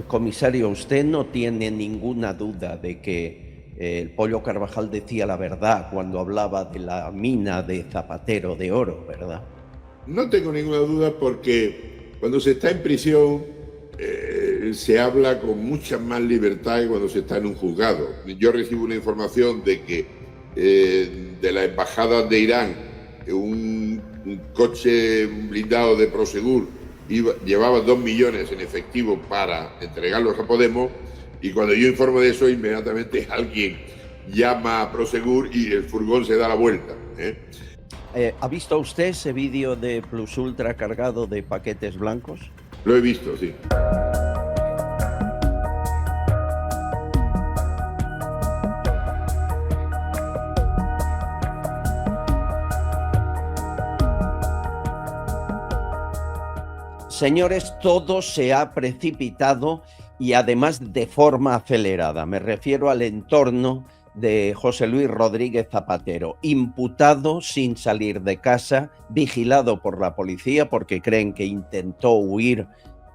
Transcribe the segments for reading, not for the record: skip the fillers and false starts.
Comisario, usted no tiene ninguna duda de que el Pollo Carvajal decía la verdad cuando hablaba de la mina de Zapatero de oro, ¿verdad? No tengo ninguna duda porque cuando se está en prisión se habla con mucha más libertad que cuando se está en un juzgado. Yo recibo una información de que de la embajada de Irán, un coche blindado de Prosegur llevaba 2 millones en efectivo para entregarlos a Podemos, y cuando yo informo de eso, inmediatamente alguien llama a Prosegur y el furgón se da la vuelta. ¿Ha visto usted ese vídeo de Plus Ultra cargado de paquetes blancos? Lo he visto, sí. Señores, todo se ha precipitado y además de forma acelerada. Me refiero al entorno de José Luis Rodríguez Zapatero, imputado sin salir de casa, vigilado por la policía porque creen que intentó huir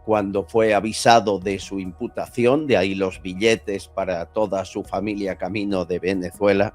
cuando fue avisado de su imputación, de ahí los billetes para toda su familia camino de Venezuela,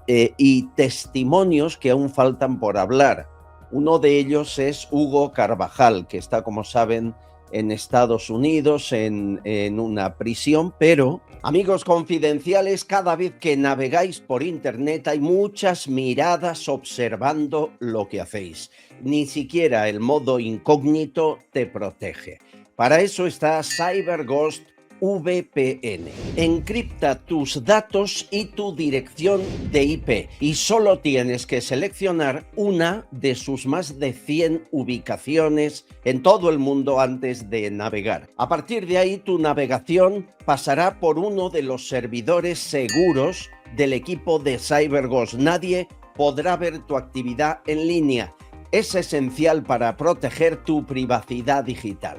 y testimonios que aún faltan por hablar. Uno de ellos es Hugo Carvajal, que está, como saben, en Estados Unidos, en una prisión, pero, amigos confidenciales, cada vez que navegáis por internet hay muchas miradas observando lo que hacéis. Ni siquiera el modo incógnito te protege. Para eso está CyberGhost VPN. Encripta tus datos y tu dirección de IP y solo tienes que seleccionar una de sus más de 100 ubicaciones en todo el mundo antes de navegar. A partir de ahí, tu navegación pasará por uno de los servidores seguros del equipo de CyberGhost. Nadie podrá ver tu actividad en línea. Es esencial para proteger tu privacidad digital.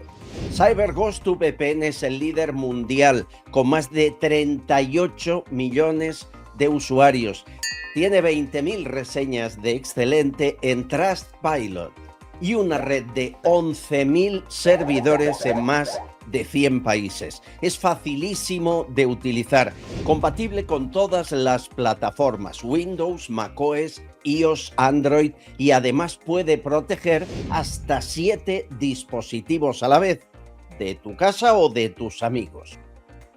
CyberGhost VPN es el líder mundial con más de 38 millones de usuarios. Tiene 20.000 reseñas de excelente en Trustpilot y una red de 11.000 servidores en más de 100 países. Es facilísimo de utilizar, compatible con todas las plataformas Windows, macOS, iOS, Android, y además puede proteger hasta 7 dispositivos a la vez, de tu casa o de tus amigos.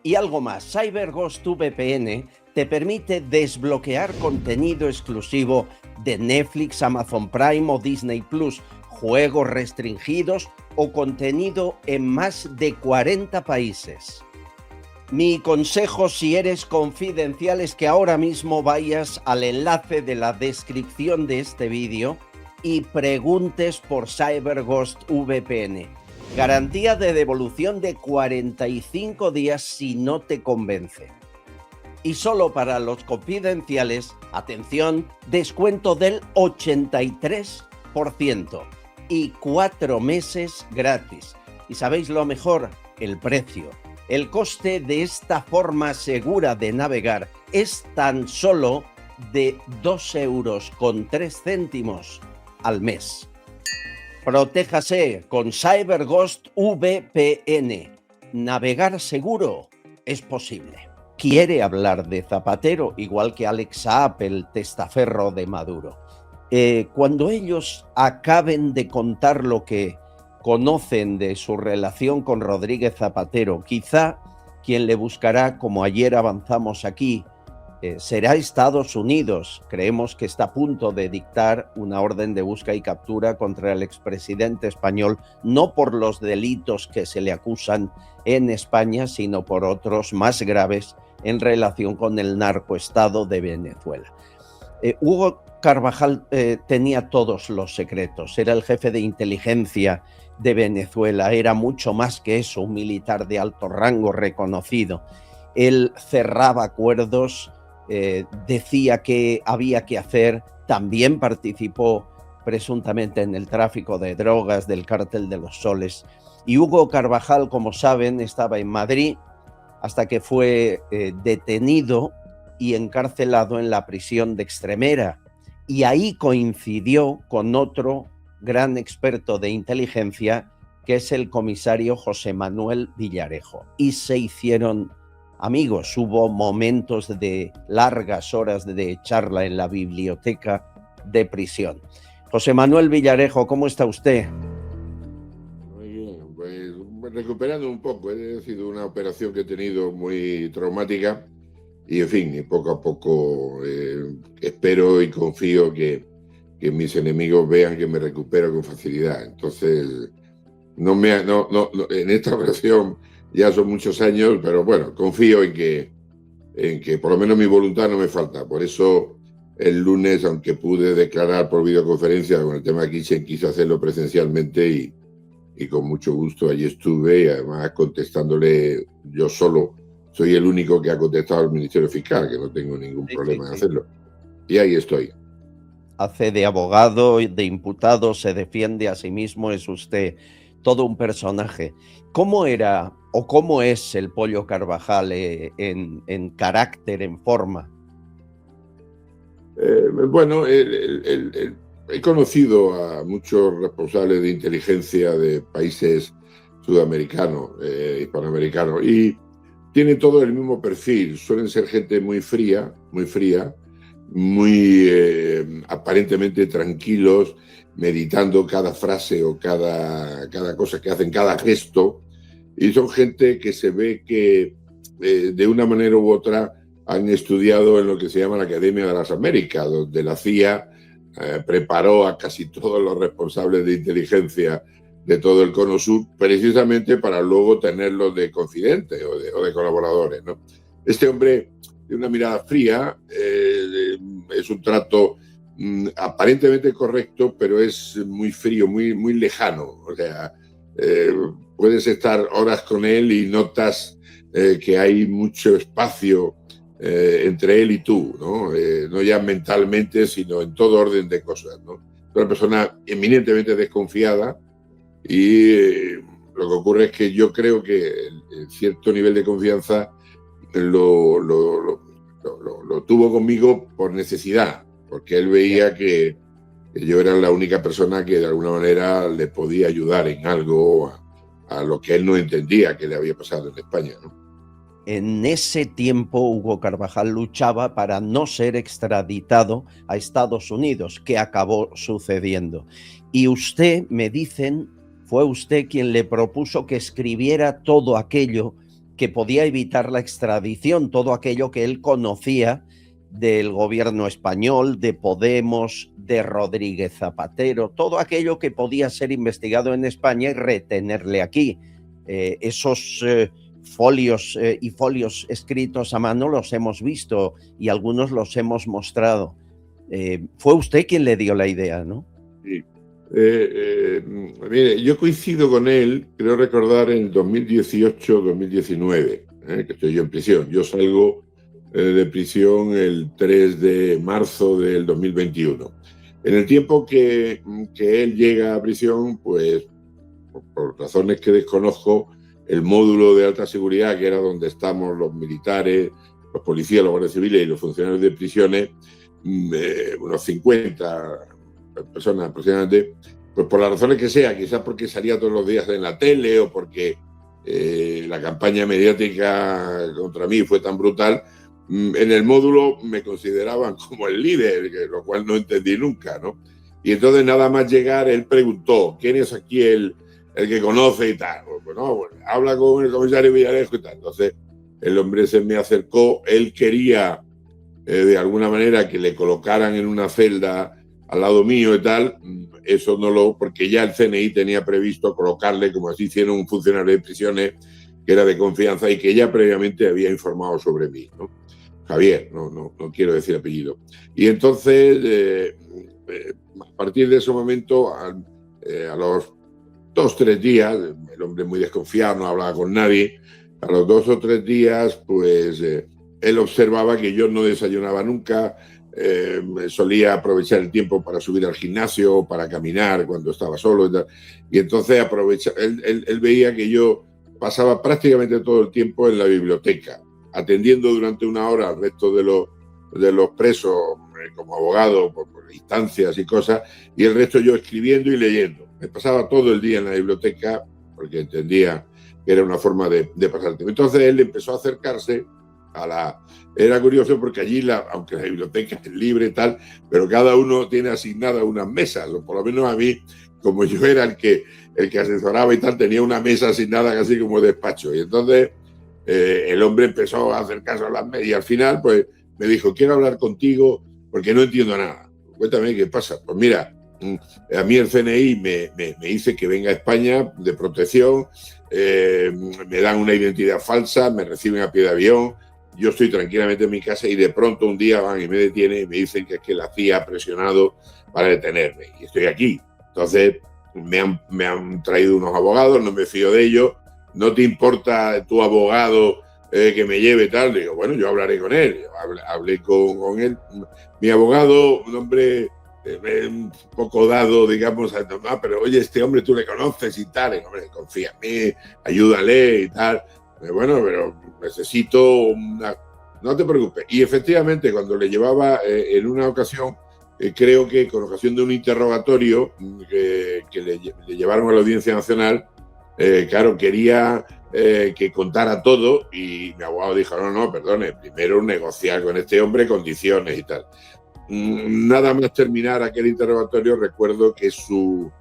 Y algo más, CyberGhost VPN te permite desbloquear contenido exclusivo de Netflix, Amazon Prime o Disney Plus, juegos restringidos o contenido en más de 40 países. Mi consejo, si eres confidencial, es que ahora mismo vayas al enlace de la descripción de este vídeo y preguntes por CyberGhost VPN. Garantía de devolución de 45 días si no te convence. Y solo para los confidenciales, atención, descuento del 83% y 4 meses gratis. ¿Y sabéis lo mejor? El precio. El coste de esta forma segura de navegar es tan solo de 2,03 euros al mes. Protéjase con CyberGhost VPN. Navegar seguro es posible. Quiere hablar de Zapatero, igual que Alex Saab, el testaferro de Maduro. Cuando ellos acaben de contar lo que conocen de su relación con Rodríguez Zapatero, quizá quien le buscará, como ayer avanzamos aquí, será Estados Unidos. Creemos que está a punto de dictar una orden de busca y captura contra el expresidente español, no por los delitos que se le acusan en España, sino por otros más graves en relación con el narcoestado de Venezuela. Hugo Carvajal tenía todos los secretos, era el jefe de inteligencia de Venezuela, era mucho más que eso, un militar de alto rango reconocido. Él cerraba acuerdos, decía que había que hacer, también participó presuntamente en el tráfico de drogas del Cártel de los Soles. Y Hugo Carvajal, como saben, estaba en Madrid hasta que fue detenido y encarcelado en la prisión de Extremera. Y ahí coincidió con otro gran experto de inteligencia, que es el comisario José Manuel Villarejo. Y se hicieron amigos, hubo momentos de largas horas de charla en la biblioteca de prisión. José Manuel Villarejo, ¿cómo está usted? Muy bien, pues recuperando un poco. Ha sido una operación que he tenido muy traumática y, en fin, y poco a poco espero y confío que mis enemigos vean que me recupero con facilidad. Entonces, en esta operación ya son muchos años, pero bueno, confío en que por lo menos mi voluntad no me falta. Por eso el lunes, aunque pude declarar por videoconferencia con el tema de Kitchen, quise hacerlo presencialmente y con mucho gusto allí estuve, y además contestándole yo solo. Soy el único que ha contestado al Ministerio Fiscal, que no tengo ningún problema en hacerlo. Y ahí estoy. Hace de abogado, de imputado, se defiende a sí mismo, es usted todo un personaje. ¿Cómo era o cómo es el Pollo Carvajal en carácter, en forma? Bueno, he conocido a muchos responsables de inteligencia de países sudamericanos, hispanoamericanos, y tienen todo el mismo perfil. Suelen ser gente muy fría, muy aparentemente tranquilos, meditando cada frase o cada cosa que hacen, cada gesto, y son gente que se ve que de una manera u otra han estudiado en lo que se llama la Academia de las Américas, donde la CIA preparó a casi todos los responsables de inteligencia de todo el Cono Sur, precisamente para luego tenerlos de confidentes o de colaboradores, ¿no? Este hombre, de una mirada fría, es un trato aparentemente correcto, pero es muy frío, muy lejano. O sea, puedes estar horas con él y notas que hay mucho espacio entre él y tú, ¿no? No ya mentalmente, sino en todo orden de cosas, ¿no? Una persona eminentemente desconfiada y lo que ocurre es que yo creo que el cierto nivel de confianza lo tuvo conmigo por necesidad, porque él veía que yo era la única persona que de alguna manera le podía ayudar en algo a lo que él no entendía que le había pasado en España, ¿no? En ese tiempo, Hugo Carvajal luchaba para no ser extraditado a Estados Unidos, que acabó sucediendo. Y usted, me dicen, fue usted quien le propuso que escribiera todo aquello que podía evitar la extradición, todo aquello que él conocía del gobierno español, de Podemos, de Rodríguez Zapatero, todo aquello que podía ser investigado en España y retenerle aquí. Esos folios y folios escritos a mano los hemos visto y algunos los hemos mostrado. Fue usted quien le dio la idea, ¿no? Sí. Mire, yo coincido con él, creo recordar, en 2018-2019, que estoy yo en prisión. Yo salgo de prisión el 3 de marzo del 2021. En el tiempo que él llega a prisión, pues por razones que desconozco, el módulo de alta seguridad, que era donde estamos los militares, los policías, los guardias civiles y los funcionarios de prisiones, unos 50 personas aproximadamente, pues por las razones que sea, quizás porque salía todos los días en la tele o porque la campaña mediática contra mí fue tan brutal, en el módulo me consideraban como el líder, lo cual no entendí nunca, ¿no? Y entonces nada más llegar, él preguntó, ¿quién es aquí el que conoce y tal? Bueno, habla con el comisario Villarejo y tal. Entonces el hombre se me acercó, él quería de alguna manera que le colocaran en una celda al lado mío y tal, eso porque ya el CNI tenía previsto colocarle, como así hicieron un funcionario de prisiones que era de confianza y que ya previamente había informado sobre mí, ¿no? Javier, no quiero decir apellido. Y entonces, a partir de ese momento, a los 2 o 3 días, el hombre muy desconfiado, no hablaba con nadie, a los 2 o 3 días, pues él observaba que yo no desayunaba nunca, solía aprovechar el tiempo para subir al gimnasio, para caminar cuando estaba solo y tal. Y entonces él veía que yo pasaba prácticamente todo el tiempo en la biblioteca, atendiendo durante 1 hora al resto de los presos como abogado por instancias y cosas, y el resto yo escribiendo y leyendo. Me pasaba todo el día en la biblioteca porque entendía que era una forma de pasar el tiempo. Entonces él empezó a acercarse Era curioso porque allí, aunque la biblioteca es libre y tal, pero cada uno tiene asignadas unas mesas, o por lo menos a mí, como yo era el que asesoraba y tal, tenía una mesa asignada casi como despacho. Y entonces el hombre empezó a hacer caso a las mesas y al final pues me dijo, quiero hablar contigo porque no entiendo nada. Cuéntame qué pasa. Pues mira, a mí el CNI me dice que venga a España de protección, me dan una identidad falsa, me reciben a pie de avión, yo estoy tranquilamente en mi casa y de pronto un día van y me detienen y me dicen que es que la CIA ha presionado para detenerme y estoy aquí. Entonces me han traído unos abogados, no me fío de ellos, ¿no te importa tu abogado que me lleve tal? Digo, bueno, yo hablaré con él. Hablé con él. Mi abogado, un hombre un poco dado, digamos, a tomar, pero oye, este hombre tú le conoces y tal, y, hombre, confía en mí, ayúdale y tal. Bueno, pero necesito una... No te preocupes. Y efectivamente, cuando le llevaba en una ocasión, creo que con ocasión de un interrogatorio que le llevaron a la Audiencia Nacional, claro, quería que contara todo y mi abogado dijo, no, perdone, primero negociar con este hombre condiciones y tal. Nada más terminar aquel interrogatorio, recuerdo que su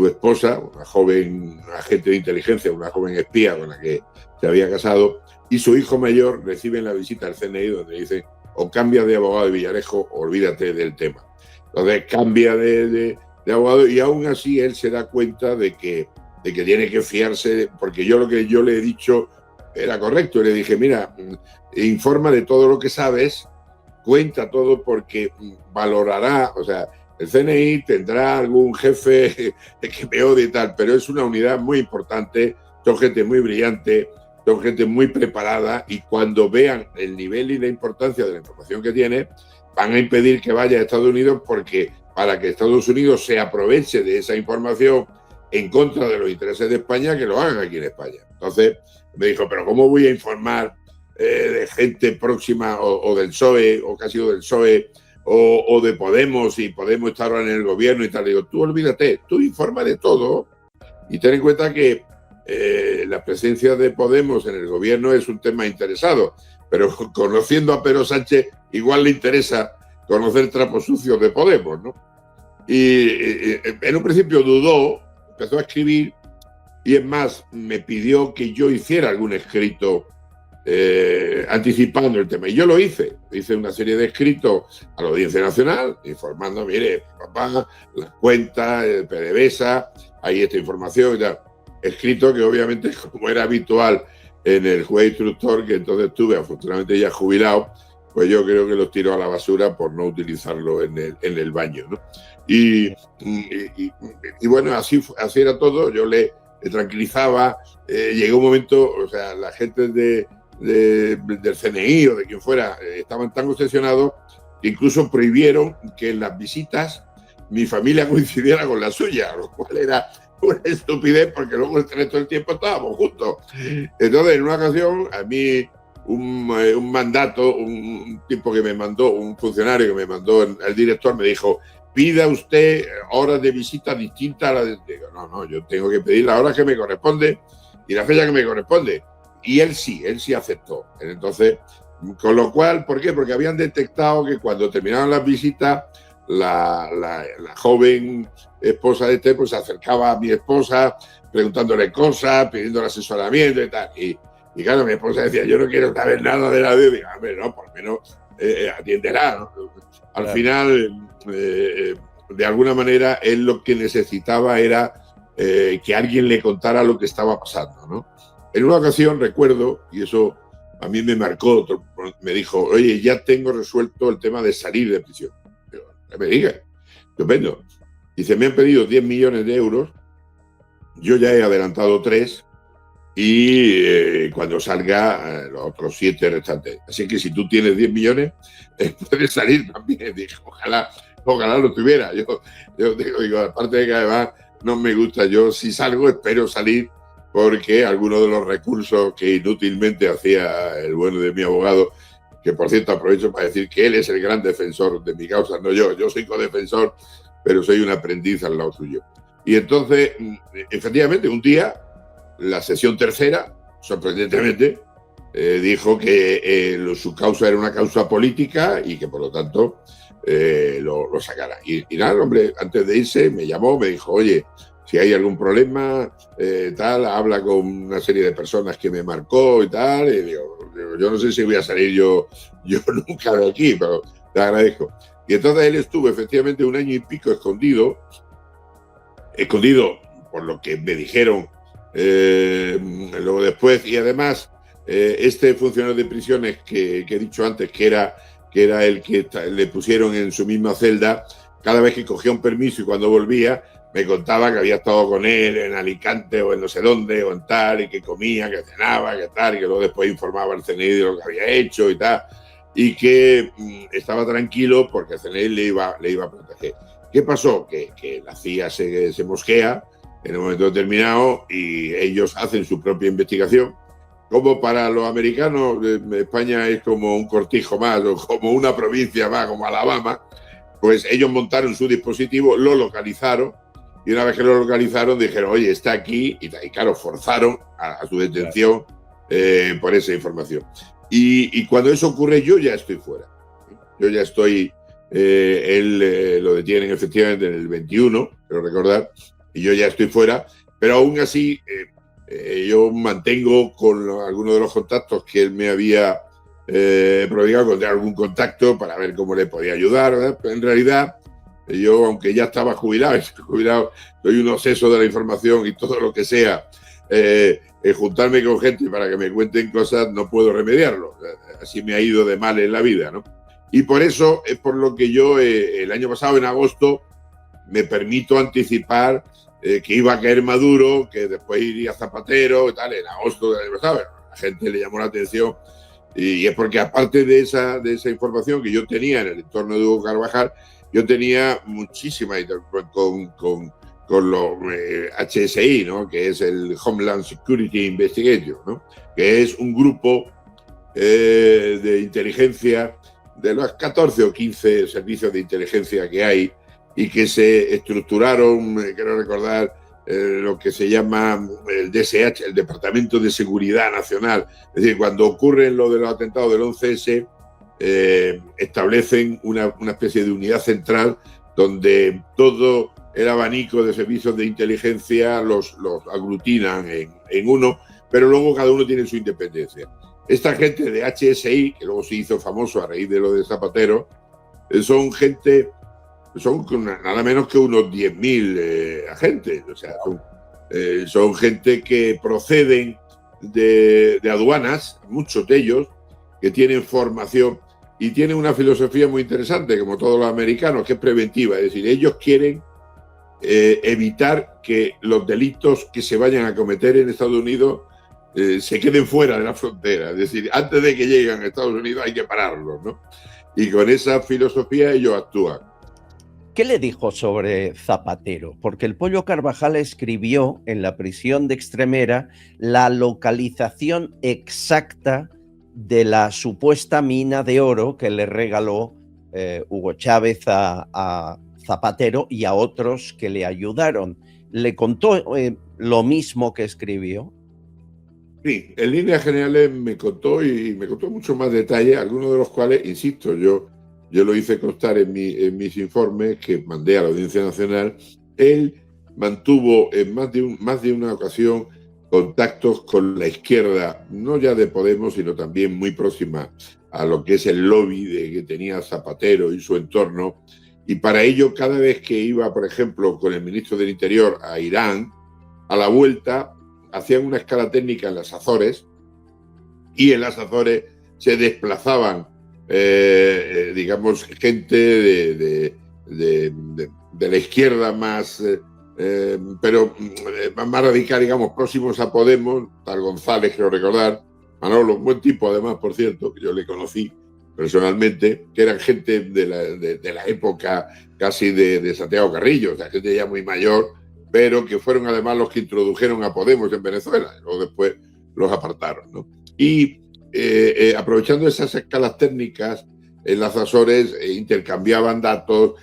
esposa, una joven agente de inteligencia, una joven espía con la que se había casado, y su hijo mayor reciben la visita al CNI donde dicen, o cambias de abogado de Villarejo, olvídate del tema. Entonces cambia de abogado y aún así él se da cuenta de que tiene que fiarse, porque yo lo que yo le he dicho era correcto. Le dije, mira, informa de todo lo que sabes, cuenta todo porque valorará, o sea, el CNI tendrá algún jefe que me odie y tal, pero es una unidad muy importante, son gente muy brillante, son gente muy preparada y cuando vean el nivel y la importancia de la información que tiene, van a impedir que vaya a Estados Unidos porque para que Estados Unidos se aproveche de esa información en contra de los intereses de España, que lo hagan aquí en España. Entonces me dijo, pero ¿cómo voy a informar de gente próxima o del PSOE, o que ha sido del PSOE, o de Podemos, y Podemos estar ahora en el gobierno y tal? Digo, tú olvídate, tú informa de todo y ten en cuenta que la presencia de Podemos en el gobierno es un tema interesado, pero conociendo a Pedro Sánchez igual le interesa conocer trapos sucios de Podemos, ¿no? Y en un principio dudó, empezó a escribir y es más, me pidió que yo hiciera algún escrito anticipando el tema. Y yo lo hice una serie de escritos a la Audiencia Nacional, informando, mire, papá, las cuentas, el PDVSA, ahí esta información y tal. Escrito que obviamente, como era habitual en el juez instructor, que entonces tuve, afortunadamente ya jubilado, pues yo creo que los tiró a la basura por no utilizarlo en el baño, ¿no? Y bueno, así era todo. Yo le tranquilizaba. Llegó un momento, o sea, la gente del CNI o de quien fuera estaban tan obsesionados que incluso prohibieron que en las visitas mi familia coincidiera con la suya, lo cual era una estupidez porque luego el resto del tiempo estábamos juntos. Entonces, en una ocasión, a mí un mandato, un tipo que me mandó, un funcionario que me mandó, el director me dijo, pida usted horas de visita distintas a las de... Digo, no, yo tengo que pedir la hora que me corresponde y la fecha que me corresponde. Y él sí aceptó. Entonces, con lo cual, ¿por qué? Porque habían detectado que cuando terminaban las visitas, la joven esposa de pues se acercaba a mi esposa preguntándole cosas, pidiéndole asesoramiento y tal. Y claro, mi esposa decía, yo no quiero saber nada de la vida. Digo, hombre, no, por lo menos atiéndela, ¿no? Al claro. Final, de alguna manera, él lo que necesitaba era que alguien le contara lo que estaba pasando, ¿no? En una ocasión, recuerdo, y eso a mí me marcó, me dijo, oye, ya tengo resuelto el tema de salir de prisión. Digo, que me diga, estupendo. Dice, me han pedido 10 millones de euros, yo ya he adelantado 3, y cuando salga los otros 7 restantes. Así que si tú tienes 10 millones, puedes salir también. Dije, ojalá lo tuviera. Yo digo, aparte de que además no me gusta, yo si salgo espero salir porque algunos de los recursos que inútilmente hacía el bueno de mi abogado, que por cierto aprovecho para decir que él es el gran defensor de mi causa, no yo. Yo soy codefensor, pero soy un aprendiz al lado suyo. Y entonces, efectivamente, un día la sección tercera, sorprendentemente, dijo que su causa era una causa política y que por lo tanto lo sacara. Y nada, el hombre, antes de irse me llamó, me dijo, oye, si hay algún problema, tal, habla con una serie de personas que me marcó y tal. Y digo, yo no sé si voy a salir yo nunca de aquí, pero te agradezco. Y entonces él estuvo efectivamente 1 año y pico escondido por lo que me dijeron luego después. Y además, este funcionario de prisiones que he dicho antes, que era el que le pusieron en su misma celda, cada vez que cogía un permiso y cuando volvía, me contaba que había estado con él en Alicante o en no sé dónde o en tal, y que comía, que cenaba, que tal, y que luego después informaba al CNI de lo que había hecho y tal, y que estaba tranquilo porque el CNI le iba a proteger. ¿Qué pasó? Que la CIA se mosquea en un momento determinado y ellos hacen su propia investigación. Como para los americanos, España es como un cortijo más o como una provincia más, como Alabama, pues ellos montaron su dispositivo, lo localizaron y una vez que lo localizaron dijeron, oye, está aquí, y claro, forzaron a su detención por esa información. Y cuando eso ocurre, yo ya estoy fuera. Yo ya estoy, él lo detienen efectivamente en el 21, quiero recordar, y yo ya estoy fuera, pero aún así yo mantengo con algunos de los contactos que él me había prodigado, con algún contacto para ver cómo le podía ayudar, ¿verdad? Pero en realidad, yo, aunque ya estaba jubilado, soy un obseso de la información y todo lo que sea, juntarme con gente para que me cuenten cosas, no puedo remediarlo. Así me ha ido de mal en la vida, ¿no? Y por eso es por lo que yo el año pasado, en agosto, me permito anticipar que iba a caer Maduro, que después iría Zapatero y tal, en agosto del año pasado. La gente le llamó la atención y es porque aparte de esa información que yo tenía en el entorno de Hugo Carvajal, yo tenía muchísima con los HSI, ¿no? Que es el Homeland Security Investigation, ¿no? Que es un grupo de inteligencia de los 14 o 15 servicios de inteligencia que hay y que se estructuraron, quiero recordar, lo que se llama el DSH, el Departamento de Seguridad Nacional. Es decir, cuando ocurren lo de los atentados del 11S, establecen una especie de unidad central donde todo el abanico de servicios de inteligencia los aglutinan en uno, pero luego cada uno tiene su independencia. Esta gente de HSI, que luego se hizo famoso a raíz de lo de Zapatero, son nada menos que unos 10.000 agentes. O sea, son gente que proceden de aduanas, muchos de ellos, que tienen formación y tienen una filosofía muy interesante, como todos los americanos, que es preventiva. Es decir, ellos quieren evitar que los delitos que se vayan a cometer en Estados Unidos se queden fuera de la frontera. Es decir, antes de que lleguen a Estados Unidos hay que pararlos, ¿no? Y con esa filosofía ellos actúan. ¿Qué le dijo sobre Zapatero? Porque el Pollo Carvajal escribió en la prisión de Extremera la localización exacta de la supuesta mina de oro que le regaló Hugo Chávez a Zapatero y a otros que le ayudaron. ¿Le contó lo mismo que escribió? Sí, en líneas generales me contó y me contó mucho más detalle, algunos de los cuales, insisto, yo lo hice constar en mis informes que mandé a la Audiencia Nacional. Él mantuvo en más de una ocasión contactos con la izquierda, no ya de Podemos, sino también muy próxima a lo que es el lobby que tenía Zapatero y su entorno. Y para ello, cada vez que iba, por ejemplo, con el ministro del Interior a Irán, a la vuelta hacían una escala técnica en las Azores y en las Azores se desplazaban digamos, gente de la izquierda más, pero más radical, digamos, próximos a Podemos, tal González, quiero recordar, Manolo, un buen tipo además, por cierto, que yo le conocí personalmente, que eran gente de la época casi de Santiago Carrillo, o sea, gente ya muy mayor, pero que fueron además los que introdujeron a Podemos en Venezuela, y luego después los apartaron, ¿no? Y aprovechando esas escalas técnicas, en las Azores intercambiaban datos,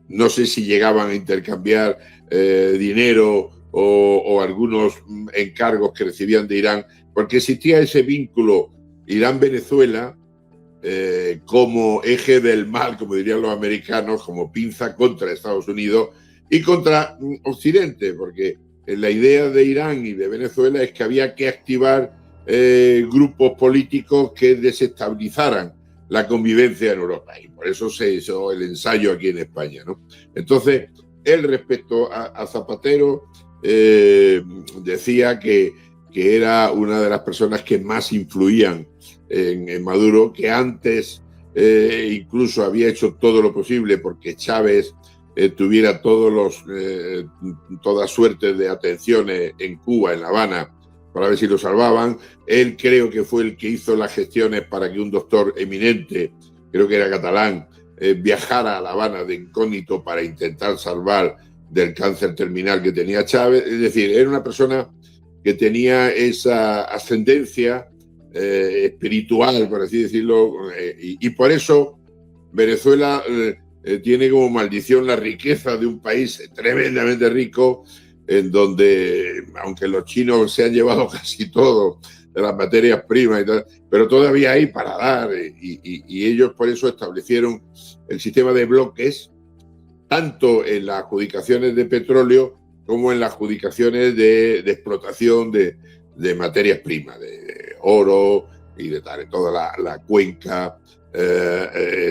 no sé si llegaban a intercambiar dinero o algunos encargos que recibían de Irán, porque existía ese vínculo Irán-Venezuela como eje del mal, como dirían los americanos, como pinza contra Estados Unidos y contra Occidente, porque la idea de Irán y de Venezuela es que había que activar grupos políticos que desestabilizaran la convivencia en Europa, y por eso se hizo el ensayo aquí en España, ¿no? Entonces, él respecto a Zapatero decía que era una de las personas que más influían en Maduro, que antes incluso había hecho todo lo posible porque Chávez tuviera toda suerte de atenciones en Cuba, en La Habana, para ver si lo salvaban. Él creo que fue el que hizo las gestiones para que un doctor eminente, creo que era catalán, viajara a La Habana de incógnito para intentar salvar del cáncer terminal que tenía Chávez. Es decir, era una persona que tenía esa ascendencia espiritual, por así decirlo, y por eso Venezuela tiene como maldición la riqueza de un país tremendamente rico, en donde, aunque los chinos se han llevado casi todo de las materias primas y tal, pero todavía hay para dar, y ellos por eso establecieron el sistema de bloques, tanto en las adjudicaciones de petróleo como en las adjudicaciones de explotación de materias primas, de oro y de tal, toda la cuenca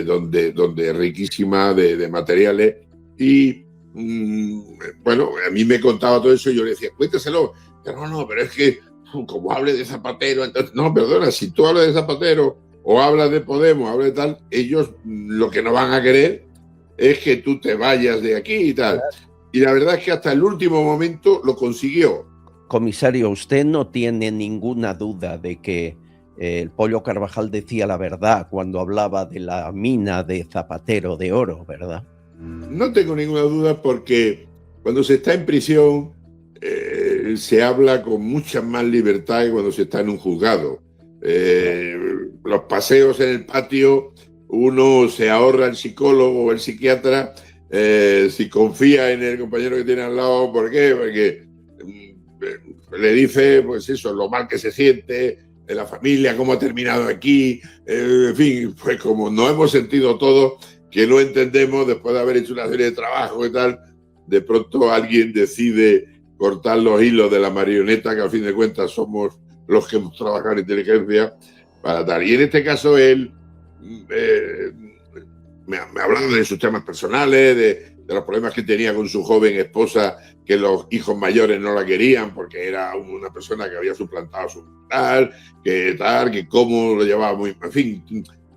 donde es riquísima de materiales. Y bueno, a mí me contaba todo eso y yo le decía, cuéntaselo. No, pero es que como hable de Zapatero, entonces, no, perdona, si tú hablas de Zapatero o hablas de Podemos, hablas de tal, ellos lo que no van a querer es que tú te vayas de aquí y tal. Y la verdad es que hasta el último momento lo consiguió. Comisario, usted no tiene ninguna duda de que el Pollo Carvajal decía la verdad cuando hablaba de la mina de Zapatero de oro, ¿verdad? No tengo ninguna duda, porque cuando se está en prisión se habla con mucha más libertad que cuando se está en un juzgado. Los paseos en el patio, uno se ahorra el psicólogo o el psiquiatra si confía en el compañero que tiene al lado. ¿Por qué? Porque le dice, pues eso, lo mal que se siente, de la familia, cómo ha terminado aquí, en fin, pues como nos hemos sentido todos, que no entendemos, después de haber hecho una serie de trabajos y tal, de pronto alguien decide cortar los hilos de la marioneta, que al fin de cuentas somos los que hemos trabajado en inteligencia, para tal. Y en este caso él me hablaba de sus temas personales, de los problemas que tenía con su joven esposa, que los hijos mayores no la querían porque era una persona que había suplantado a su tal, que cómo lo llevaba muy... En fin,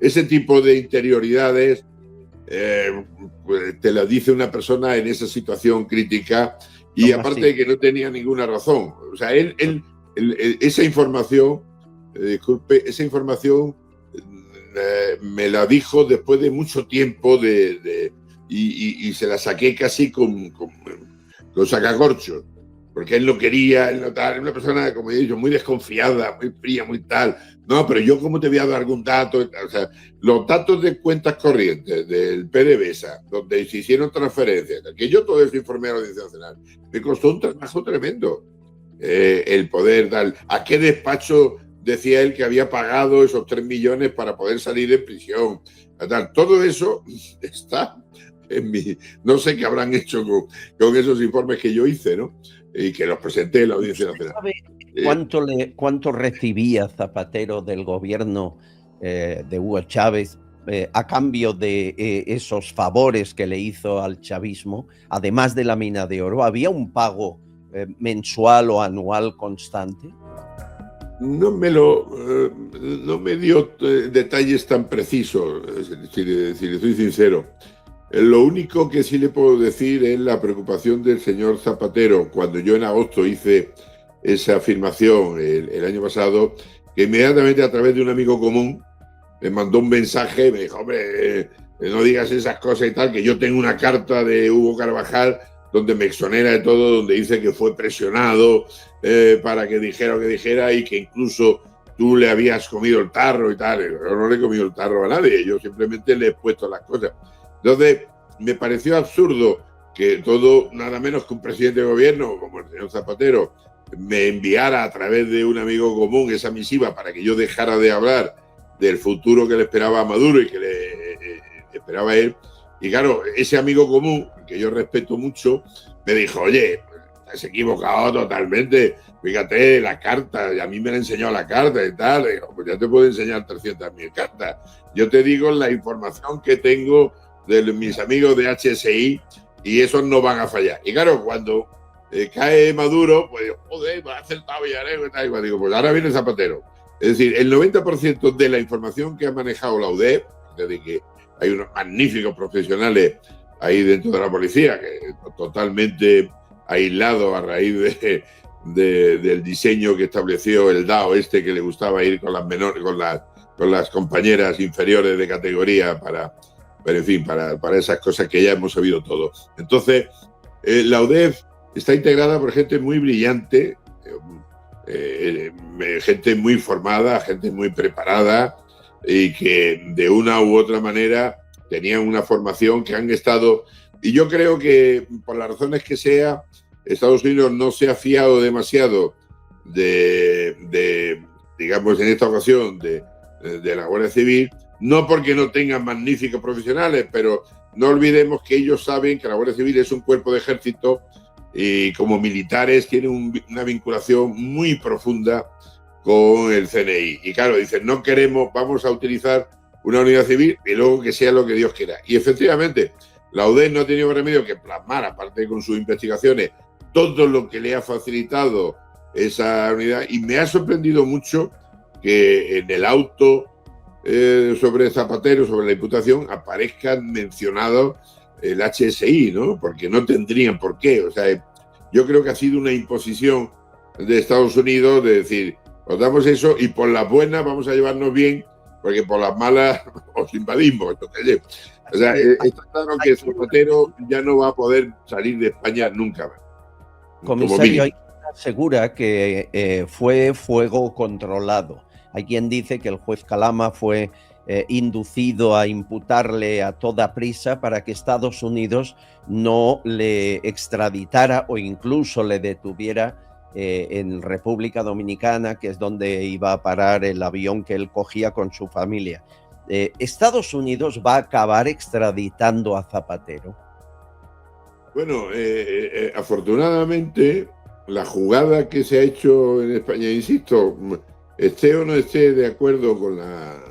ese tipo de interioridades pues te las dice una persona en esa situación crítica, y aparte de que no tenía ninguna razón. O sea, esa información, esa información me la dijo después de mucho tiempo y se la saqué casi con sacacorchos, porque él no quería, él no tal, era una persona, como he dicho, muy desconfiada, muy fría, muy tal. No, pero yo cómo te voy a dar algún dato. O sea, los datos de cuentas corrientes del PDVSA, donde se hicieron transferencias, que yo todo eso informé a la Audiencia Nacional, me costó un trabajo tremendo el poder dar. ¿A qué despacho decía él que había pagado esos 3 millones para poder salir de prisión? Todo eso está en mi... No sé qué habrán hecho con esos informes que yo hice, ¿no? Y que los presenté en la Audiencia Nacional. ¿Cuánto recibía Zapatero del gobierno de Hugo Chávez a cambio de esos favores que le hizo al chavismo, además de la mina de oro? ¿Había un pago mensual o anual constante? No me dio detalles tan precisos, si le soy sincero. Lo único que sí le puedo decir es la preocupación del señor Zapatero cuando yo en agosto hice esa afirmación el año pasado, que inmediatamente a través de un amigo común me mandó un mensaje, me dijo, hombre, no digas esas cosas y tal, que yo tengo una carta de Hugo Carvajal donde me exonera de todo, donde dice que fue presionado para que dijera lo que dijera, y que incluso tú le habías comido el tarro y tal. Yo no le he comido el tarro a nadie, yo simplemente le he puesto las cosas. Entonces, me pareció absurdo que todo, nada menos que un presidente de gobierno como el señor Zapatero, me enviara a través de un amigo común esa misiva para que yo dejara de hablar del futuro que le esperaba a Maduro y que le esperaba a él. Y claro, ese amigo común, que yo respeto mucho, me dijo, oye, has equivocado totalmente, fíjate, la carta, y a mí me la enseñó la carta y tal, y digo, pues ya te puedo enseñar 300.000 cartas. Yo te digo la información que tengo de mis amigos de HSI y esos no van a fallar. Y claro, cuando cae Maduro, pues joder, me ha acertado Villarejo y tal, y digo, pues ahora viene Zapatero. Es decir, el 90% de la información que ha manejado la UDEF, desde que hay unos magníficos profesionales ahí dentro de la policía, que totalmente aislado a raíz del diseño que estableció el DAO que le gustaba ir con las menores, con las compañeras inferiores de categoría pero en fin, para esas cosas que ya hemos sabido todos. Entonces, la UDEF está integrada por gente muy brillante, gente muy formada, gente muy preparada y que de una u otra manera tenían una formación que han estado... Y yo creo que, por las razones que sea, Estados Unidos no se ha fiado demasiado digamos, en esta ocasión, de la Guardia Civil, no porque no tengan magníficos profesionales, pero no olvidemos que ellos saben que la Guardia Civil es un cuerpo de ejército y como militares tienen una vinculación muy profunda con el CNI. Y claro, dicen, no queremos, vamos a utilizar una unidad civil y luego que sea lo que Dios quiera. Y efectivamente, la UDEF no ha tenido remedio que plasmar, aparte con sus investigaciones, todo lo que le ha facilitado esa unidad. Y me ha sorprendido mucho que en el auto sobre Zapatero, sobre la imputación, aparezcan mencionados el HSI, ¿no? Porque no tendrían por qué. O sea, yo creo que ha sido una imposición de Estados Unidos de decir, os damos eso y por las buenas vamos a llevarnos bien, porque por las malas os invadimos. Entonces, o sea, está claro que Zapatero ya no va a poder salir de España nunca más. Comisario, hay quien asegura que fue fuego controlado. Hay quien dice que el juez Calama fue inducido a imputarle a toda prisa para que Estados Unidos no le extraditara o incluso le detuviera en República Dominicana, que es donde iba a parar el avión que él cogía con su familia. ¿Estados Unidos va a acabar extraditando a Zapatero? Bueno, afortunadamente, la jugada que se ha hecho en España, insisto, esté o no esté de acuerdo con la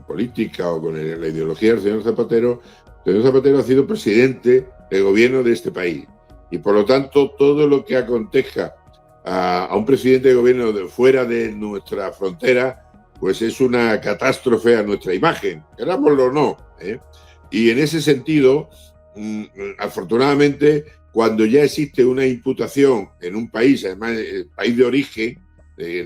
política o con la ideología del señor Zapatero, el señor Zapatero ha sido presidente del gobierno de este país. Y por lo tanto, todo lo que acontezca a un presidente de gobierno fuera de nuestra frontera, pues es una catástrofe a nuestra imagen, querámoslo o no. Y en ese sentido, afortunadamente, cuando ya existe una imputación en un país, además el país de origen,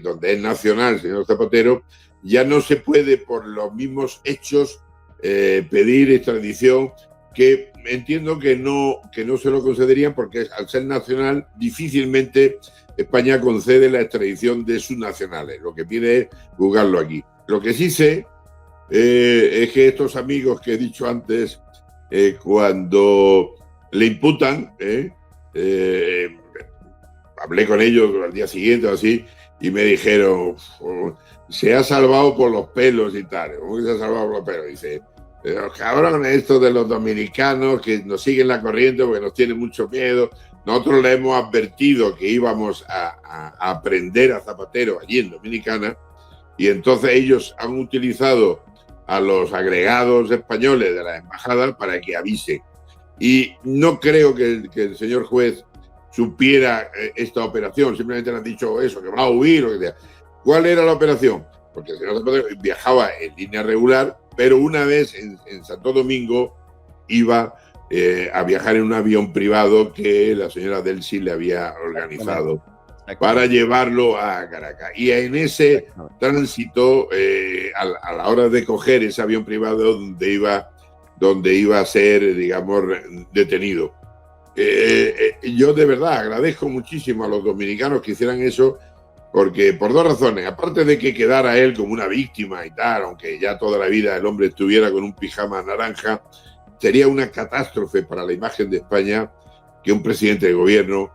donde es nacional, señor Zapatero, ya no se puede por los mismos hechos pedir extradición, que entiendo que no se lo concederían porque al ser nacional difícilmente España concede la extradición de sus nacionales, lo que pide es juzgarlo aquí. Lo que sí sé es que estos amigos que he dicho antes, cuando le imputan, hablé con ellos al día siguiente o así, y me dijeron, se ha salvado por los pelos y tal. ¿Cómo que se ha salvado por los pelos? Dice, los cabrones estos de los dominicanos que nos siguen la corriente porque nos tienen mucho miedo. Nosotros le hemos advertido que íbamos a aprender a Zapatero allí en Dominicana, y entonces ellos han utilizado a los agregados españoles de la embajada para que avisen. Y no creo que el señor juez supiera esta operación, simplemente le han dicho eso, que va a huir o que sea. ¿Cuál era la operación? Porque el señor Zapatero viajaba en línea regular, pero una vez en Santo Domingo iba a viajar en un avión privado que la señora Delcy le había organizado para llevarlo a Caracas. Y en ese tránsito, a la hora de coger ese avión privado donde iba a ser, digamos, detenido. Yo de verdad agradezco muchísimo a los dominicanos que hicieran eso, porque por dos razones. Aparte de que quedara él como una víctima y tal, aunque ya toda la vida el hombre estuviera con un pijama naranja, sería una catástrofe para la imagen de España que un presidente de gobierno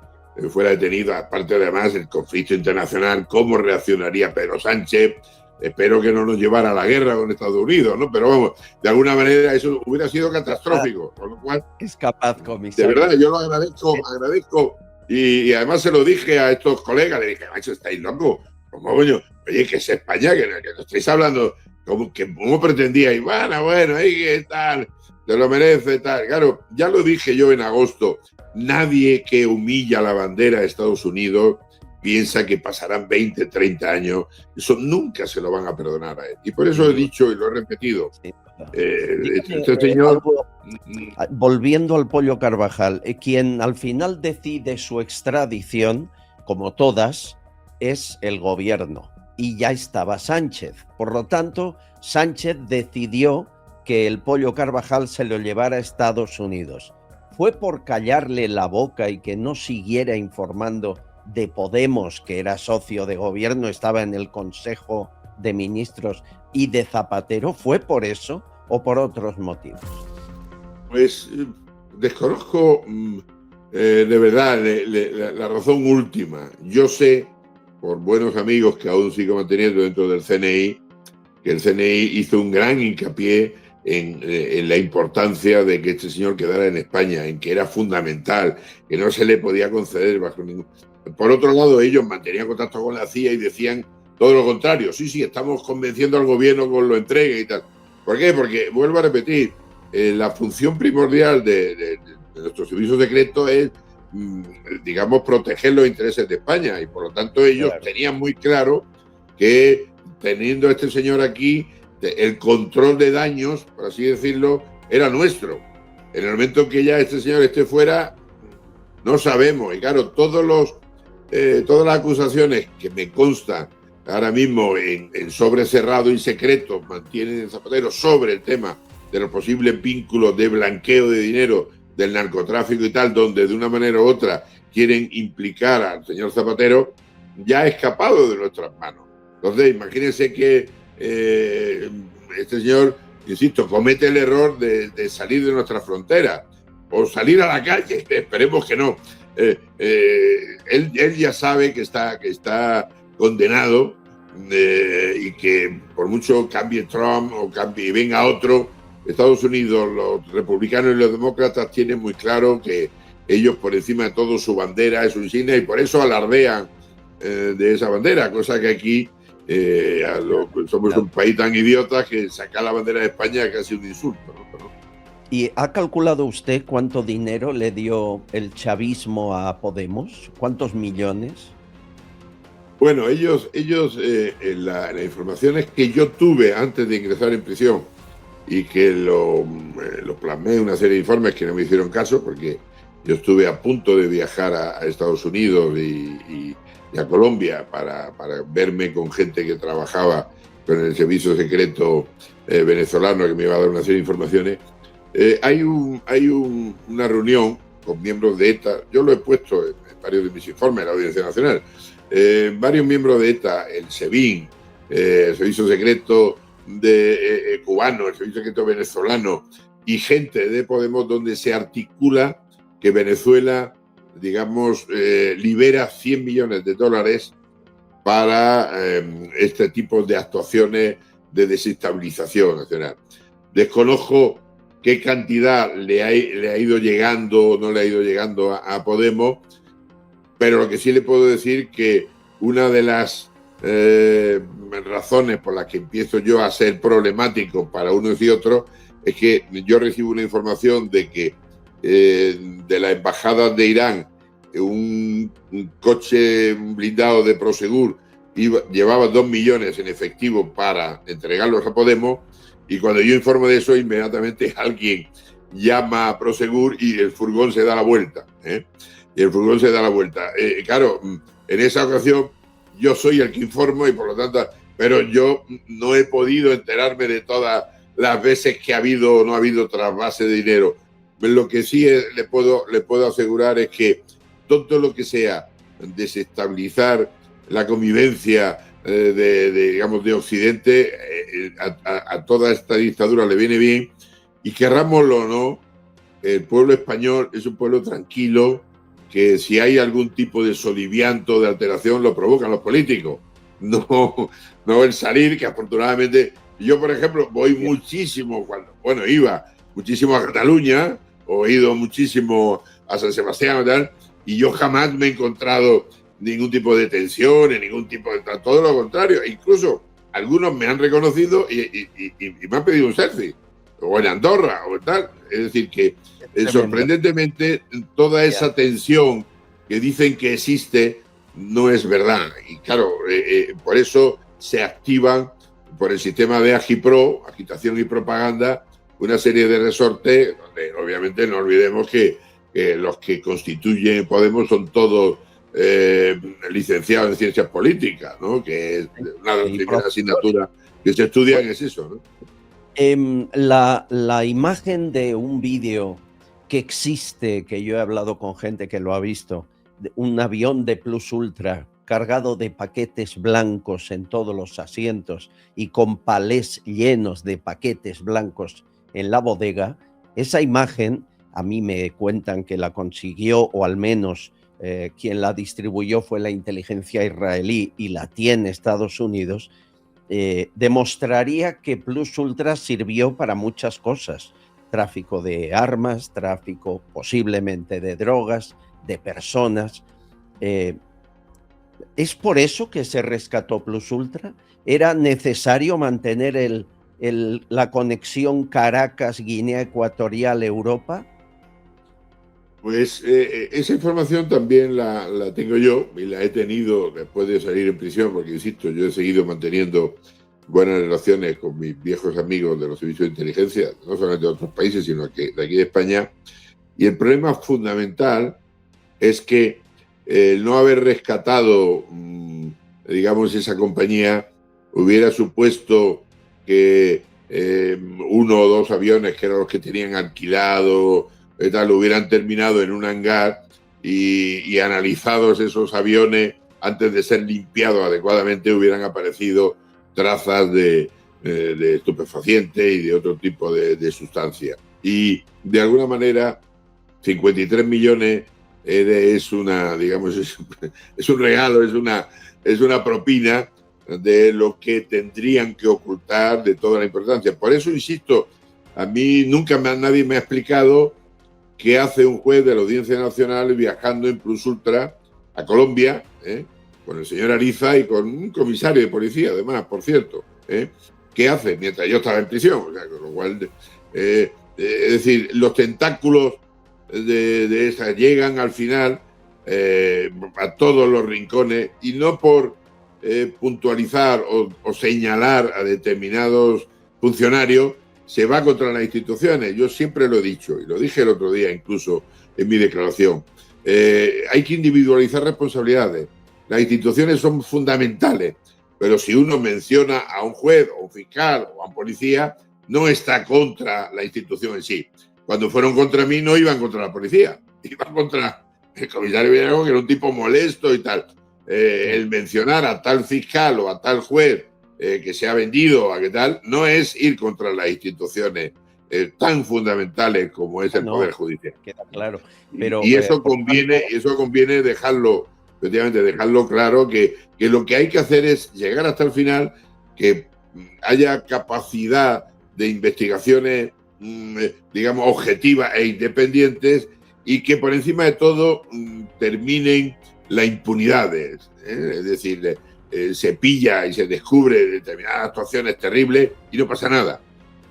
fuera detenido, aparte además del conflicto internacional, cómo reaccionaría Pedro Sánchez. Espero que no nos llevara a la guerra con Estados Unidos, ¿no? Pero vamos, de alguna manera eso hubiera sido catastrófico, con lo cual... Es capaz, comisario. De verdad, yo lo agradezco. Y además se lo dije a estos colegas, le dije, macho, estáis locos. ¿Cómo, coño? Oye, que es España, que no estáis hablando, ¿cómo pretendíais? Bueno, ahí que tal, te lo merece, tal. Claro, ya lo dije yo en agosto, nadie que humilla la bandera de Estados Unidos piensa que pasarán 20, 30 años. Eso nunca se lo van a perdonar a él. Y por eso he dicho y lo he repetido. Este señor... Volviendo al Pollo Carvajal, quien al final decide su extradición, como todas, es el gobierno. Y ya estaba Sánchez. Por lo tanto, Sánchez decidió que el Pollo Carvajal se lo llevara a Estados Unidos. ¿Fue por callarle la boca y que no siguiera informando de Podemos, que era socio de gobierno, estaba en el Consejo de Ministros, y de Zapatero? ¿Fue por eso o por otros motivos? Pues desconozco de verdad la razón última. Yo sé, por buenos amigos que aún sigo manteniendo dentro del CNI, que el CNI hizo un gran hincapié en la importancia de que este señor quedara en España, en que era fundamental, que no se le podía conceder bajo ningún... Por otro lado, ellos mantenían contacto con la CIA y decían todo lo contrario. Sí, estamos convenciendo al gobierno con lo entregue y tal. ¿Por qué? Porque, vuelvo a repetir, la función primordial de nuestro servicio secreto es, digamos, proteger los intereses de España. Y por lo tanto ellos tenían muy claro que teniendo a este señor aquí, el control de daños, por así decirlo, era nuestro. En el momento que ya este señor esté fuera, no sabemos. Y claro, todas las acusaciones que me constan ahora mismo en sobre cerrado y secreto mantienen el Zapatero sobre el tema de los posibles vínculos de blanqueo de dinero del narcotráfico y tal, donde de una manera u otra quieren implicar al señor Zapatero, ya ha escapado de nuestras manos. Entonces, imagínense que este señor, insisto, comete el error de salir de nuestra frontera o salir a la calle. Esperemos que no. Él ya sabe que está condenado y que por mucho cambie Trump o venga otro, Estados Unidos, los republicanos y los demócratas tienen muy claro que ellos por encima de todo su bandera es su insignia y por eso alardean de esa bandera, cosa que aquí somos un país tan idiota que sacar la bandera de España es casi un insulto, ¿no? ¿Y ha calculado usted cuánto dinero le dio el chavismo a Podemos? ¿Cuántos millones? Bueno, ellos la información es que yo tuve antes de ingresar en prisión y que lo plasmé en una serie de informes que no me hicieron caso porque yo estuve a punto de viajar a Estados Unidos y a Colombia para verme con gente que trabajaba con el servicio secreto venezolano que me iba a dar una serie de informaciones. Hay una reunión con miembros de ETA, yo lo he puesto en varios de mis informes en la Audiencia Nacional, varios miembros de ETA, el SEBIN, el Servicio Secreto cubano, el Servicio Secreto venezolano y gente de Podemos, donde se articula que Venezuela, digamos, libera $100 millones para este tipo de actuaciones de desestabilización nacional. Desconozco qué cantidad le ha ido llegando o no le ha ido llegando a Podemos, pero lo que sí le puedo decir que una de las razones por las que empiezo yo a ser problemático para unos y otros es que yo recibo una información de que de la embajada de Irán un coche blindado de Prosegur llevaba 2 millones en efectivo para entregarlos a Podemos. Y cuando yo informo de eso, inmediatamente alguien llama a Prosegur y el furgón se da la vuelta. Y el furgón se da la vuelta. Claro, en esa ocasión yo soy el que informo y por lo tanto, pero yo no he podido enterarme de todas las veces que ha habido o no ha habido trasvase de dinero. Lo que sí le puedo asegurar es que todo lo que sea desestabilizar la convivencia digamos, de Occidente, a toda esta dictadura le viene bien, y querrámoslo o no, el pueblo español es un pueblo tranquilo, que si hay algún tipo de solivianto, de alteración, lo provocan los políticos. No el salir, que afortunadamente... Yo, por ejemplo, voy muchísimo, iba muchísimo a Cataluña, o he ido muchísimo a San Sebastián y tal, y yo jamás me he encontrado ningún tipo de tensión, ningún tipo de... Todo lo contrario, incluso algunos me han reconocido y me han pedido un selfie, o en Andorra, o tal. Es decir, que sorprendentemente toda esa tensión que dicen que existe no es verdad. Y claro, por eso se activan por el sistema de Agipro, agitación y propaganda, una serie de resortes, donde obviamente no olvidemos que los que constituyen Podemos son todos licenciados en ciencias políticas, ¿no? Que es una de las primeras asignaturas que se estudian es eso, ¿no? La imagen de un vídeo que existe, que yo he hablado con gente que lo ha visto, de un avión de Plus Ultra cargado de paquetes blancos en todos los asientos y con palés llenos de paquetes blancos en la bodega, esa imagen, a mí me cuentan que la consiguió, o al menos quien la distribuyó fue la inteligencia israelí y la tiene Estados Unidos, demostraría que Plus Ultra sirvió para muchas cosas: tráfico de armas, tráfico posiblemente de drogas, de personas. ¿Es por eso que se rescató Plus Ultra? ¿Era necesario mantener la conexión Caracas-Guinea Ecuatorial Europa? Pues esa información también la tengo yo, y la he tenido después de salir en prisión, porque insisto, yo he seguido manteniendo buenas relaciones con mis viejos amigos de los servicios de inteligencia, no solamente de otros países, sino de aquí de España. Y el problema fundamental es que el no haber rescatado, digamos, esa compañía hubiera supuesto que uno o dos aviones, que eran los que tenían alquilado, tal, hubieran terminado en un hangar y analizados esos aviones, antes de ser limpiados adecuadamente, hubieran aparecido trazas de estupefacientes y de otro tipo de sustancias. Y de alguna manera 53 millones es una, digamos, es un regalo, es una propina de lo que tendrían que ocultar, de toda la importancia. Por eso insisto, a mí nunca nadie me ha explicado qué hace un juez de la Audiencia Nacional viajando en Plus Ultra a Colombia, con el señor Ariza y con un comisario de policía, además, por cierto. ¿Qué hace? Mientras yo estaba en prisión. O sea, con lo cual, es decir, los tentáculos de esas llegan al final a todos los rincones, y no por puntualizar o señalar a determinados funcionarios se va contra las instituciones. Yo siempre lo he dicho, y lo dije el otro día incluso en mi declaración. Hay que individualizar responsabilidades. Las instituciones son fundamentales, pero si uno menciona a un juez o un fiscal o a un policía, no está contra la institución en sí. Cuando fueron contra mí no iban contra la policía, iban contra el comisario Villanueva, que era un tipo molesto y tal. El mencionar a tal fiscal o a tal juez que se ha vendido, a qué tal, no es ir contra las instituciones tan fundamentales como es el Poder Judicial. Queda claro. Pero, y eso conviene dejarlo, efectivamente, dejarlo claro, que lo que hay que hacer es llegar hasta el final, que haya capacidad de investigaciones, digamos, objetivas e independientes, y que por encima de todo terminen las impunidades. Es decir, se pilla y se descubre determinadas actuaciones terribles y no pasa nada.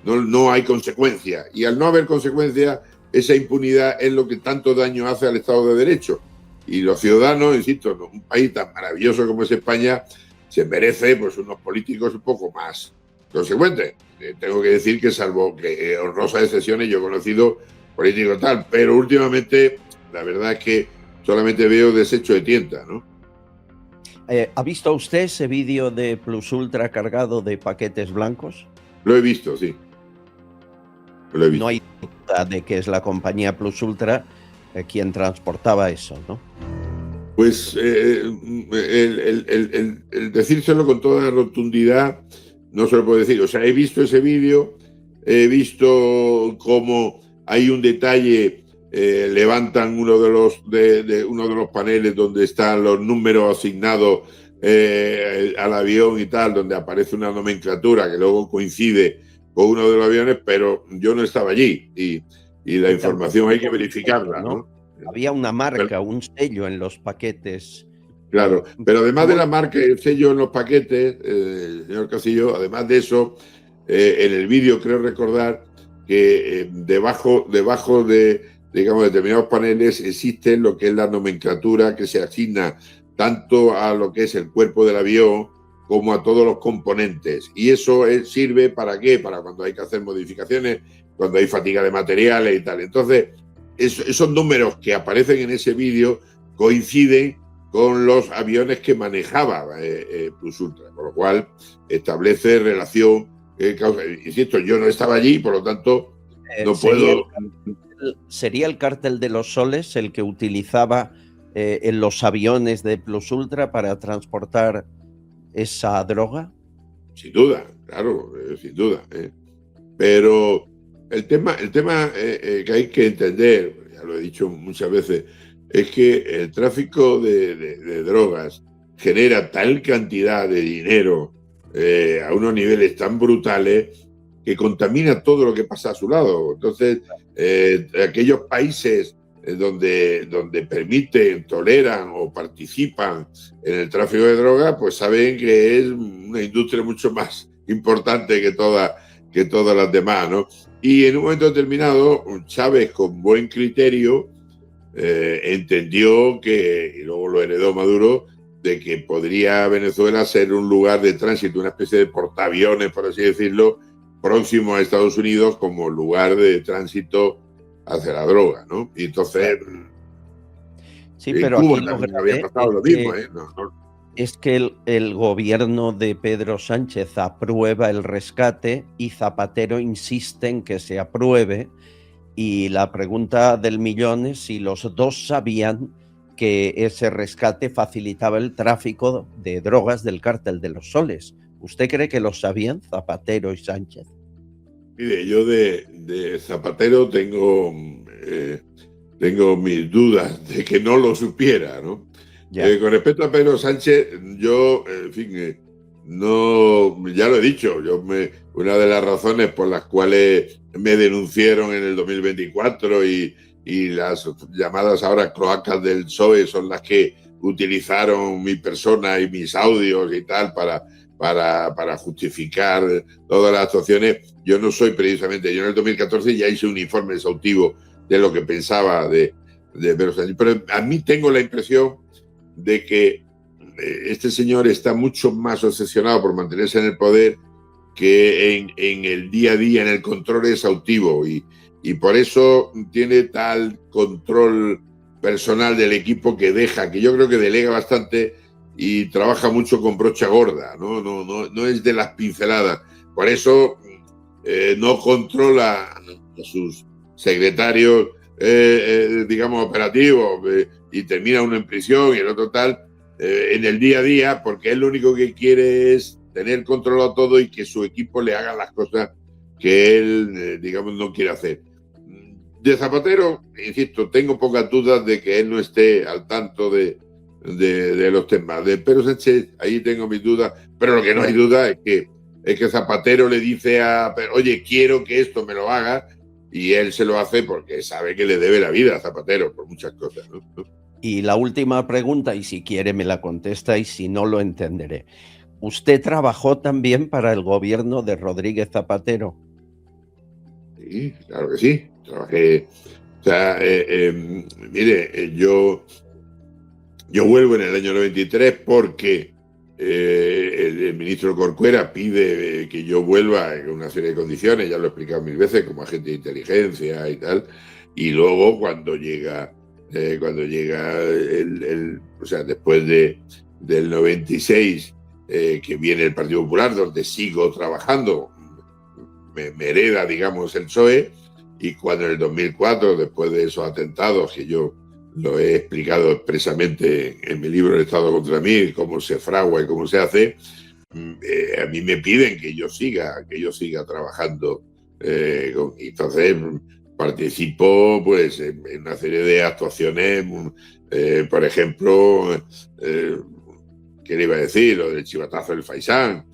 No hay consecuencias. Y al no haber consecuencias, esa impunidad es lo que tanto daño hace al Estado de Derecho. Y los ciudadanos, insisto, en un país tan maravilloso como es España, se merece pues unos políticos un poco más consecuentes. Tengo que decir que, salvo que honrosas excepciones, yo he conocido políticos tal, pero últimamente la verdad es que solamente veo desecho de tienta, ¿no? ¿Ha visto usted ese vídeo de Plus Ultra cargado de paquetes blancos? Lo he visto, sí. Lo he visto. No hay duda de que es la compañía Plus Ultra quien transportaba eso, ¿no? Pues el decírselo con toda rotundidad no se lo puedo decir. O sea, he visto ese vídeo, he visto cómo hay un detalle, levantan uno de los paneles donde están los números asignados al avión y tal, donde aparece una nomenclatura que luego coincide con uno de los aviones, pero yo no estaba allí y la información hay que verificarla, ¿no? Había una marca, un sello en los paquetes. Claro, pero además de la marca y el sello en los paquetes, señor Casillo, además de eso, en el vídeo creo recordar que debajo de, digamos, determinados paneles existe lo que es la nomenclatura que se asigna tanto a lo que es el cuerpo del avión como a todos los componentes. Y eso sirve ¿para qué? Para cuando hay que hacer modificaciones, cuando hay fatiga de materiales y tal. Entonces, esos números que aparecen en ese vídeo coinciden con los aviones que manejaba Plus Ultra, con lo cual establece relación. Insisto, yo no estaba allí, por lo tanto no puedo. ¿Sería el cártel de los soles el que utilizaba en los aviones de Plus Ultra para transportar esa droga? Sin duda, claro, sin duda. Pero el tema que hay que entender, ya lo he dicho muchas veces, es que el tráfico de drogas genera tal cantidad de dinero a unos niveles tan brutales que contamina todo lo que pasa a su lado. Entonces, aquellos países donde permiten, toleran o participan en el tráfico de drogas, pues saben que es una industria mucho más importante que todas las demás, ¿no? Y en un momento determinado, Chávez, con buen criterio, entendió que, y luego lo heredó Maduro, de que podría Venezuela ser un lugar de tránsito, una especie de portaaviones, por así decirlo, próximo a Estados Unidos como lugar de tránsito hacia la droga, ¿no? Y entonces, sí, pero Cuba aquí también había pasado lo mismo, ¿eh? Es que el gobierno de Pedro Sánchez aprueba el rescate y Zapatero insiste en que se apruebe. Y la pregunta del millón es si los dos sabían que ese rescate facilitaba el tráfico de drogas del cártel de los soles. ¿Usted cree que lo sabían Zapatero y Sánchez? Mire, yo de Zapatero tengo mis dudas de que no lo supiera, ¿no? Con respecto a Pedro Sánchez, yo, en fin, no, ya lo he dicho, una de las razones por las cuales me denunciaron en el 2024 y las llamadas ahora cloacas del PSOE son las que utilizaron mi persona y mis audios y tal para justificar todas las actuaciones. Yo no soy precisamente, yo en el 2014 ya hice un informe exhaustivo de lo que pensaba de Pedro Sánchez, pero a mí tengo la impresión de que este señor está mucho más obsesionado por mantenerse en el poder que en el día a día, en el control exhaustivo, y por eso tiene tal control personal del equipo que yo creo que delega bastante y trabaja mucho con brocha gorda, no es de las pinceladas. Por eso no controla a sus secretarios, digamos, operativos, y termina uno en prisión y el otro tal, en el día a día, porque él lo único que quiere es tener controlado todo y que su equipo le haga las cosas que él, digamos, no quiere hacer. De Zapatero, insisto, tengo pocas dudas de que él no esté al tanto de los temas. De Pedro Sánchez, ahí tengo mis dudas, pero lo que no hay duda es que Zapatero le dice oye, quiero que esto me lo haga, y él se lo hace porque sabe que le debe la vida a Zapatero por muchas cosas, ¿no? Y la última pregunta, y si quiere me la contesta y si no lo entenderé. ¿Usted trabajó también para el gobierno de Rodríguez Zapatero? Sí, claro que sí. Trabajé. O sea, mire, yo vuelvo en el año 93 porque el ministro Corcuera pide que yo vuelva en una serie de condiciones, ya lo he explicado 1000 veces, como agente de inteligencia y tal. Y luego cuando llega o sea, después del 96, que viene el Partido Popular, donde sigo trabajando, me hereda, digamos, el PSOE, y cuando en el 2004, después de esos atentados, que yo lo he explicado expresamente en mi libro El Estado contra mí, cómo se fragua y cómo se hace, a mí me piden que yo siga trabajando. Entonces, participó pues en una serie de actuaciones, por ejemplo, ¿qué le iba a decir? Lo del chivatazo del Faisán,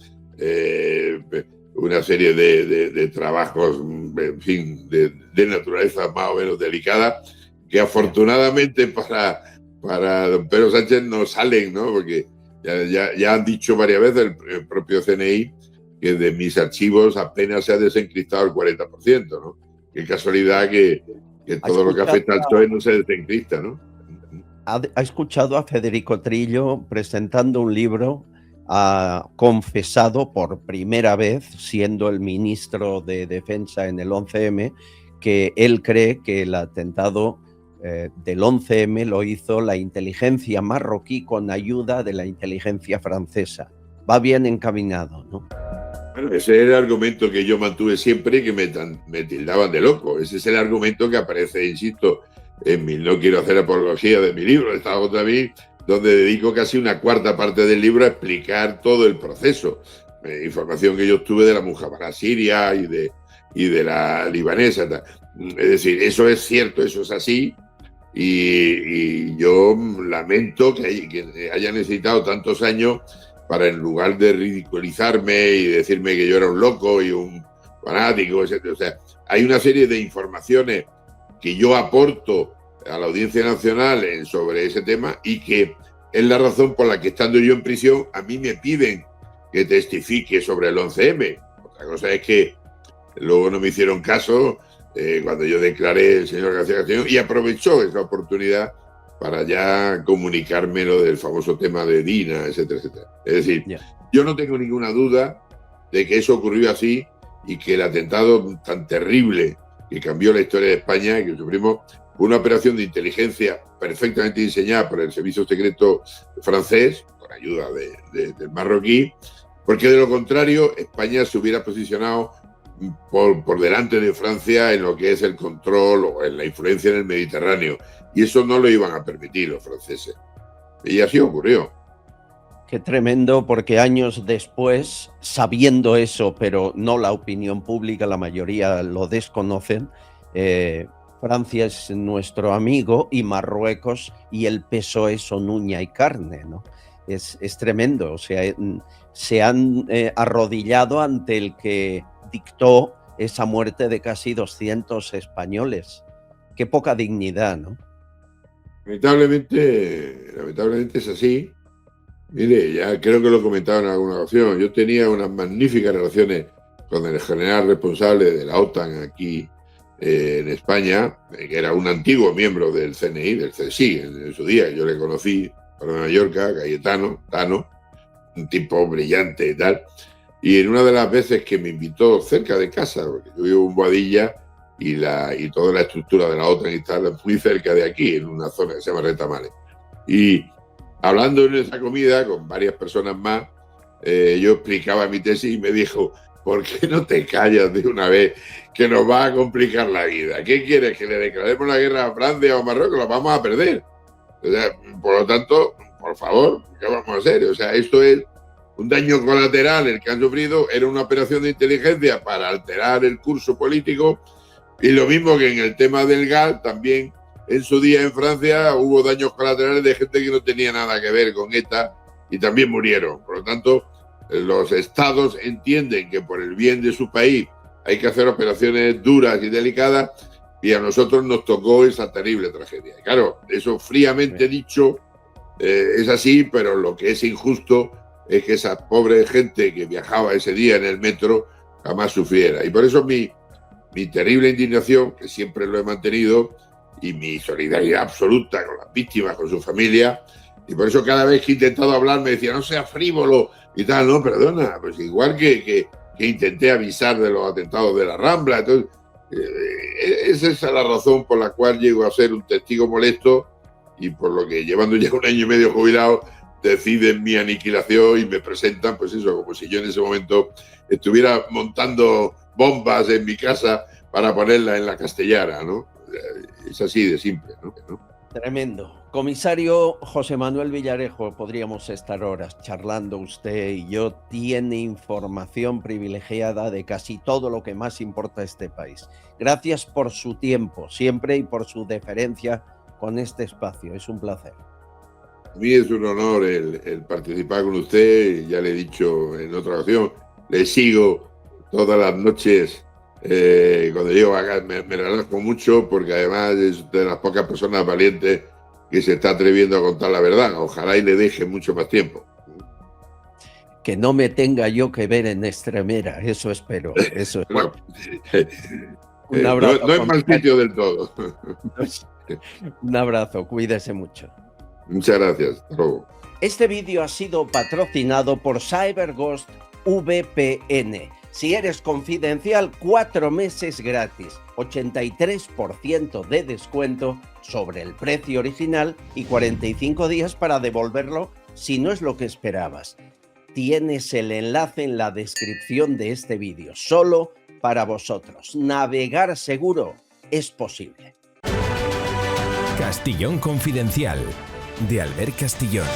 una serie de trabajos, en fin, de naturaleza más o menos delicada, que afortunadamente para don Pedro Sánchez no salen, ¿no? Porque ya han dicho varias veces el propio CNI que de mis archivos apenas se ha desencriptado el 40%, ¿no? Qué casualidad que todo lo que afecta al PSOE no se desencripta, ¿no? ¿Ha escuchado a Federico Trillo presentando un libro? Ha confesado por primera vez, siendo el ministro de Defensa en el 11M, que él cree que el atentado del 11M lo hizo la inteligencia marroquí con ayuda de la inteligencia francesa. Va bien encaminado, ¿no? Bueno, ese es el argumento que yo mantuve siempre y que me tildaban de loco. Ese es el argumento que aparece, insisto, no quiero hacer apología de mi libro, Estado contra mí, donde dedico casi una cuarta parte del libro a explicar todo el proceso. Información que yo obtuve de la Mujabara siria y de la libanesa. Es decir, eso es cierto, eso es así. Y yo lamento que haya necesitado tantos años para, en lugar de ridiculizarme y decirme que yo era un loco y un fanático, etc. O sea, hay una serie de informaciones que yo aporto a la Audiencia Nacional sobre ese tema y que es la razón por la que, estando yo en prisión, a mí me piden que testifique sobre el 11M. Otra cosa es que luego no me hicieron caso cuando yo declaré el señor García Castellón, y aprovechó esa oportunidad para ya comunicarme lo del famoso tema de Dina, etcétera, etcétera. Es decir, yo no tengo ninguna duda de que eso ocurrió así y que el atentado tan terrible que cambió la historia de España, que sufrimos, fue una operación de inteligencia perfectamente diseñada por el servicio secreto francés, con ayuda del marroquí, porque de lo contrario España se hubiera posicionado por delante de Francia en lo que es el control o en la influencia en el Mediterráneo, y eso no lo iban a permitir los franceses. Y así ocurrió. Qué tremendo, porque años después, sabiendo eso, pero no la opinión pública, la mayoría lo desconocen, Francia es nuestro amigo y Marruecos y el PSOE son uña y carne, ¿no? Es tremendo, o sea, se han arrodillado ante el que dictó esa muerte de casi 200 españoles. Qué poca dignidad, ¿no? Lamentablemente es así. Mire, ya creo que lo he comentado en alguna ocasión. Yo tenía unas magníficas relaciones con el general responsable de la OTAN aquí en España, que era un antiguo miembro del CNI, del CSI, en su día. Yo le conocí para Mallorca, Cayetano, Tano, un tipo brillante y tal. Y en una de las veces que me invitó cerca de casa, porque yo vivo en Boadilla y toda la estructura de la OTAN y tal, muy cerca de aquí, en una zona que se llama Retamales. Y hablando en esa comida con varias personas más, yo explicaba mi tesis y me dijo: ¿por qué no te callas de una vez, que nos va a complicar la vida? ¿Qué quieres, que le declaremos la guerra a Francia o a Marruecos? La vamos a perder. O sea, por lo tanto, por favor, ¿qué vamos a hacer? O sea, esto es un daño colateral el que han sufrido. Era una operación de inteligencia para alterar el curso político, y lo mismo que en el tema del gas, también en su día en Francia hubo daños colaterales de gente que no tenía nada que ver con ETA y también murieron. Por lo tanto, los estados entienden que por el bien de su país hay que hacer operaciones duras y delicadas, y a nosotros nos tocó esa terrible tragedia. Y claro, eso fríamente dicho es así, pero lo que es injusto es que esa pobre gente que viajaba ese día en el metro jamás sufriera. Y por eso mi terrible indignación, que siempre lo he mantenido, y mi solidaridad absoluta con las víctimas, con su familia. Y por eso cada vez que he intentado hablar me decía: no sea frívolo y tal. No, perdona, pues igual que intenté avisar de los atentados de la Rambla. Entonces, esa es la razón por la cual llego a ser un testigo molesto, y por lo que, llevando ya un año y medio jubilado, deciden mi aniquilación y me presentan, pues eso, como si yo en ese momento estuviera montando bombas en mi casa para ponerla en la Castellana, ¿no? Es así de simple, ¿no? Tremendo. Comisario José Manuel Villarejo, podríamos estar horas charlando usted y yo. Tiene información privilegiada de casi todo lo que más importa a este país. Gracias por su tiempo siempre y por su deferencia con este espacio. Es un placer. A mí es un honor el participar con usted. Ya le he dicho en otra ocasión, le sigo todas las noches. Cuando llego acá me relajo mucho porque además es de las pocas personas valientes que se está atreviendo a contar la verdad. Ojalá y le deje mucho más tiempo. Que no me tenga yo que ver en Extremera, eso espero. Eso No, un abrazo. no es mal sitio del todo. Un abrazo, cuídese mucho. Muchas gracias. Hasta luego. Este vídeo ha sido patrocinado por CyberGhost VPN. Si eres confidencial, 4 meses gratis, 83% de descuento sobre el precio original y 45 días para devolverlo si no es lo que esperabas. Tienes el enlace en la descripción de este vídeo, solo para vosotros. Navegar seguro es posible. Castillón Confidencial, de Albert Castillón.